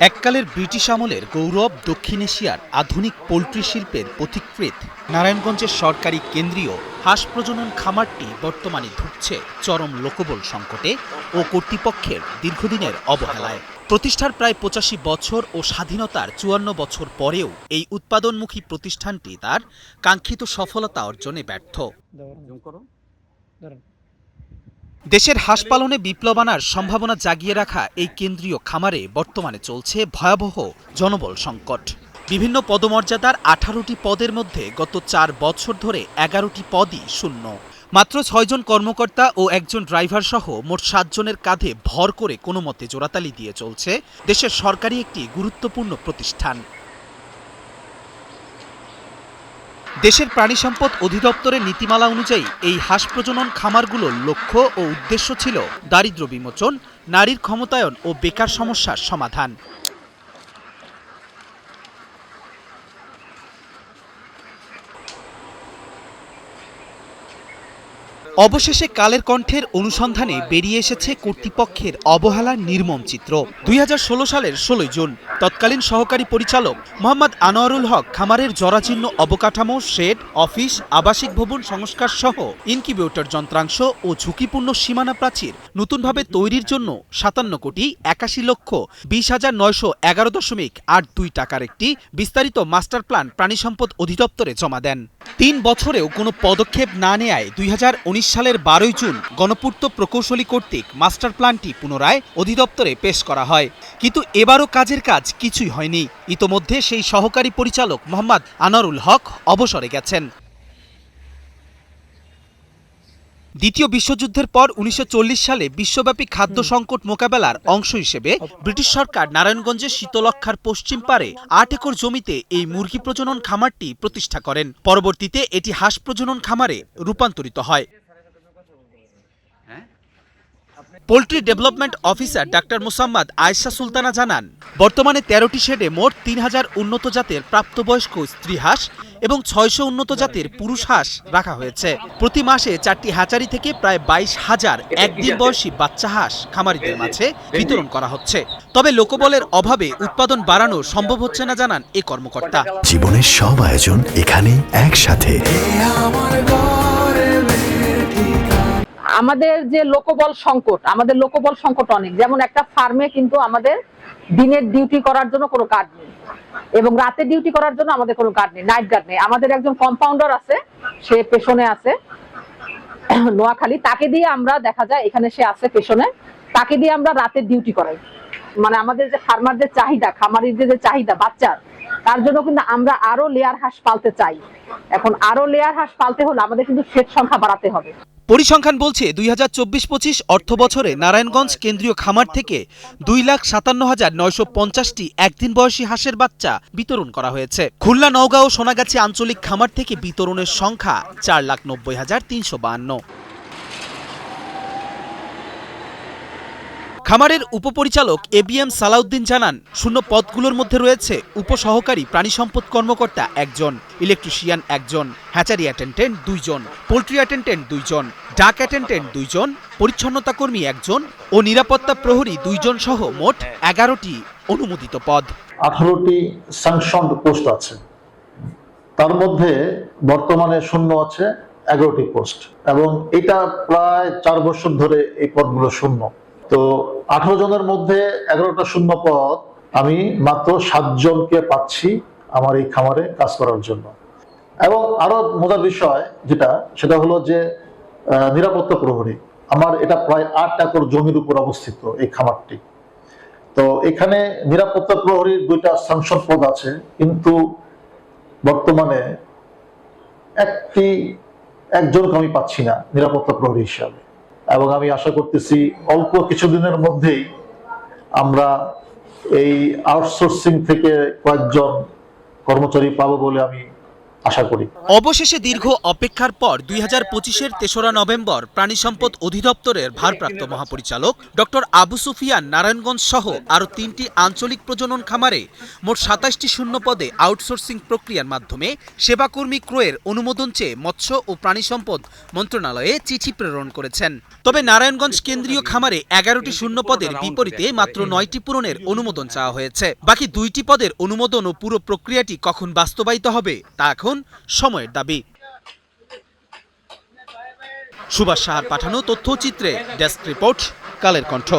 এককালের British আমলের গৌরব দক্ষিণ এশিয়ার আধুনিক পোল্ট্রি শিল্পের পথিকৃৎ নারায়ণগঞ্জের সরকারি কেন্দ্রীয় হাঁস প্রজনন খামারটি বর্তমানে ধুঁকছে চরম লোকবল সংকটে ও কর্তৃপক্ষের দীর্ঘদিনের অবহেলায়। প্রতিষ্ঠার প্রায় ৮৫ বছর ও স্বাধীনতার ৫৪ বছর পরেও এই উৎপাদনমুখী প্রতিষ্ঠানটি তার কাঙ্ক্ষিত সফলতা অর্জনে ব্যর্থ। দেশের হাঁস পালনে বিপ্লব আনার সম্ভাবনা জাগিয়ে রাখা এই কেন্দ্রীয় খামারে বর্তমানে চলছে ভয়াবহ জনবল সংকট। বিভিন্ন পদমর্যাদার ১৮টি পদের মধ্যে গত ৪ বছর ধরে ১১টি পদই শূন্য। মাত্র ৬ জন কর্মকর্তা ও একজন ড্রাইভার সহ মোট ৭ জনের কাঁধে ভর করে কোনো মতে জোড়াতালি দিয়ে চলছে দেশের সরকারি একটি গুরুত্বপূর্ণ প্রতিষ্ঠান। দেশের প্রাণী সম্পদ অধিদপ্তরের নীতিমালা অনুযায়ী এই হাঁস প্রজনন খামারগুলোর লক্ষ্য ও উদ্দেশ্য ছিল দারিদ্র্য বিমোচন, নারীর ক্ষমতায়ন ও বেকার সমস্যার সমাধান। অবশেষে কালের কণ্ঠের অনুসন্ধানে বেরিয়ে এসেছে কর্তৃপক্ষের অবহেলার নির্মম চিত্র। ২০১৬ সালের ১৬ জুন তৎকালীন সহকারী পরিচালক মোহাম্মদ আনোয়ারুল হক খামারের জরাজীর্ণ অবকাঠামো, শেড, অফিস, আবাসিক ভবন সংস্কার সহ ইনকিউবেটর যন্ত্রাংশ ও ঝুঁকিপূর্ণ সীমানা প্রাচীর নতুনভাবে তৈরির জন্য ৫৭,৮১,৯১১.৮২ টাকার একটি বিস্তারিত মাস্টার প্ল্যান প্রাণী সম্পদ অধিদপ্তরে জমা দেন। ৩ বছরেও কোনো পদক্ষেপ না নেয়ায় ২০১৯ সালের ১২ জুন গণপূর্ত প্রকৌশলী কর্তৃক মাস্টার প্ল্যানটি পুনরায় অধিদপ্তরে পেশ করা হয়। কিন্তু এবারও কাজের কাজ কিছুই হয়নি। ইতোমধ্যে সেই সহকারী পরিচালক মোহাম্মদ আনোয়ারুল হক অবসরে গেছেন। দ্বিতীয় বিশ্বযুদ্ধের পর ১৯৪০ সালে বিশ্বব্যাপী খাদ্য সংকট মোকাবেলার অংশ হিসেবে ব্রিটিশ সরকার নারায়ণগঞ্জের শীতলক্ষ্যার পশ্চিম পারে ৮ একর জমিতে এই মুরগি প্রজনন খামারটি প্রতিষ্ঠা করেন। পরবর্তীতে এটি হাঁস প্রজনন খামারে রূপান্তরিত হয়। Poultry development officer doctor Mosammat Ayesha Sultana জানান, বর্তমানে ১৩টি শেডে মোট ৩,০০০ উন্নত জাতের প্রাপ্তবয়স্ক স্ত্রী হাঁস এবং ৬০০ উন্নত জাতের পুরুষ হাঁস রাখা হয়েছে। প্রতি মাসে ৪টি হ্যাচারি থেকে প্রায় ২২,০০০ একদিন বয়সী বাচ্চা হাঁস খামারিদের মাঝে বিতরণ করা হচ্ছে। তবে লোকবলের অভাবে উৎপাদন বাড়ানো সম্ভব হচ্ছে না জানান এ কর্মকর্তা। জীবনের সব আয়োজন এখানে একসাথে। আমাদের যে লোকবল সংকট অনেক। যেমন একটা ফার্মে কিন্তু আমাদের দিনের ডিউটি করার জন্য কোনো গার্ড নেই এবং রাতে ডিউটি করার জন্য আমাদের কোনো গার্ড নেই, নাইট গার্ড নেই। আমাদের একজন কম্পাউন্ডার আছে, সে পেছনে আছে নোয়াখালী, তাকে দিয়ে আমরা দেখা যায় এখানে সে আছে পেছনে, তাকে দিয়ে আমরা রাতে ডিউটি করাই। মানে আমাদের যে ফার্মারদের চাহিদা, খামারিদের যে চাহিদা বাচ্চার, তার জন্য কিন্তু আমরা আরো লেয়ার হাঁস পালতে চাই। এখন আরো লেয়ার হাঁস পালতে হলে আমাদের কিন্তু শেড সংখ্যা বাড়াতে হবে। পরিসংখ্যান বলছে ২০২৪-২৫ অর্থ বছরে নারায়ণগঞ্জ কেন্দ্রীয় খামার থেকে ২,৫৭,৯৫০টি একদিন বয়সী হাঁসের বাচ্চা বিতরণ করা হয়েছে। খুলনা, নওগাঁ ও সোনাগাছি আঞ্চলিক খামার থেকে বিতরণের সংখ্যা ৪,৯০,৩৫২। খামারের উপপরিচালক এবিএম সালাউদ্দিন জানান, শূন্য পদগুলোর মধ্যে রয়েছে উপসহকারী প্রাণী সম্পদ কর্মকর্তা ১ জন, ইলেকট্রিশিয়ান ১ জন, হ্যাচারি অ্যাটেন্ডেন্ট ২ জন, পোল্ট্রি অ্যাটেন্ডেন্ট ২ জন, ডাক অ্যাটেন্ডেন্ট ২ জন, পরিচ্ছন্নতা কর্মী ১ জন ও নিরাপত্তা প্রহরী ২ জন সহ মোট ১১টি অনুমোদিত পদ। ১৮টি স্যাংশনড পোস্ট আছে, তার মধ্যে বর্তমানে শূন্য আছে ১১টি পোস্ট এবং এটা প্রায় ৪ বছর ধরে এই পদগুলো শূন্য। তো ১৮ জনের মধ্যে ১১টা শূন্য পদ আমি মাত্র ৭ জনকে পাচ্ছি আমার এই খামারে কাজ করার জন্য। এবং আরো মজার বিষয় সেটা হলো যে নিরাপত্তা প্রহরী, আমার এটা প্রায় ৮ একর জমির উপর অবস্থিত এই খামারটি। তো এখানে নিরাপত্তা প্রহরীর ২টা স্যাংশন পদ আছে, কিন্তু বর্তমানে একজনকে আমি পাচ্ছি না নিরাপত্তা প্রহরী হিসাবে। এবং আমি আশা করতেছি অল্প কিছুদিনের মধ্যেই আমরা এই আউটসোর্সিং থেকে কয়েকজন কর্মচারী পাবো বলে আমি আশা করি। অবশেষে দীর্ঘ অপেক্ষার পর 2025-এর 3রা নভেম্বর প্রাণী সম্পদ অধিদপ্তরের ভারপ্রাপ্ত মহাপরিচালক ডক্টর আবু সুফিয়ান নারায়ণগঞ্জ সহ আরও 3টি আঞ্চলিক প্রজনন খামারে মোট 27টি শূন্য পদে আউটসোর্সিং প্রক্রিয়ার মাধ্যমে সেবাকর্মী ক্রয়ের অনুমোদন চেয়ে মৎস্য ও প্রাণী সম্পদ মন্ত্রণালয়ে চিঠি প্রেরণ করেছেন। তবে নারায়ণগঞ্জ কেন্দ্রীয় খামারে 11টি শূন্য পদের বিপরীতে মাত্র 9টি পূরণের অনুমোদন চাওয়া হয়েছে। বাকি 2টি পদের অনুমোদন ও পুরো প্রক্রিয়াটি কখন বাস্তবায়িত হবে তা এখন সময়ের দাবি। সুভাষ সাহার পাঠানো তথ্যচিত্রে ডেস্ক রিপোর্ট, কালের কণ্ঠ।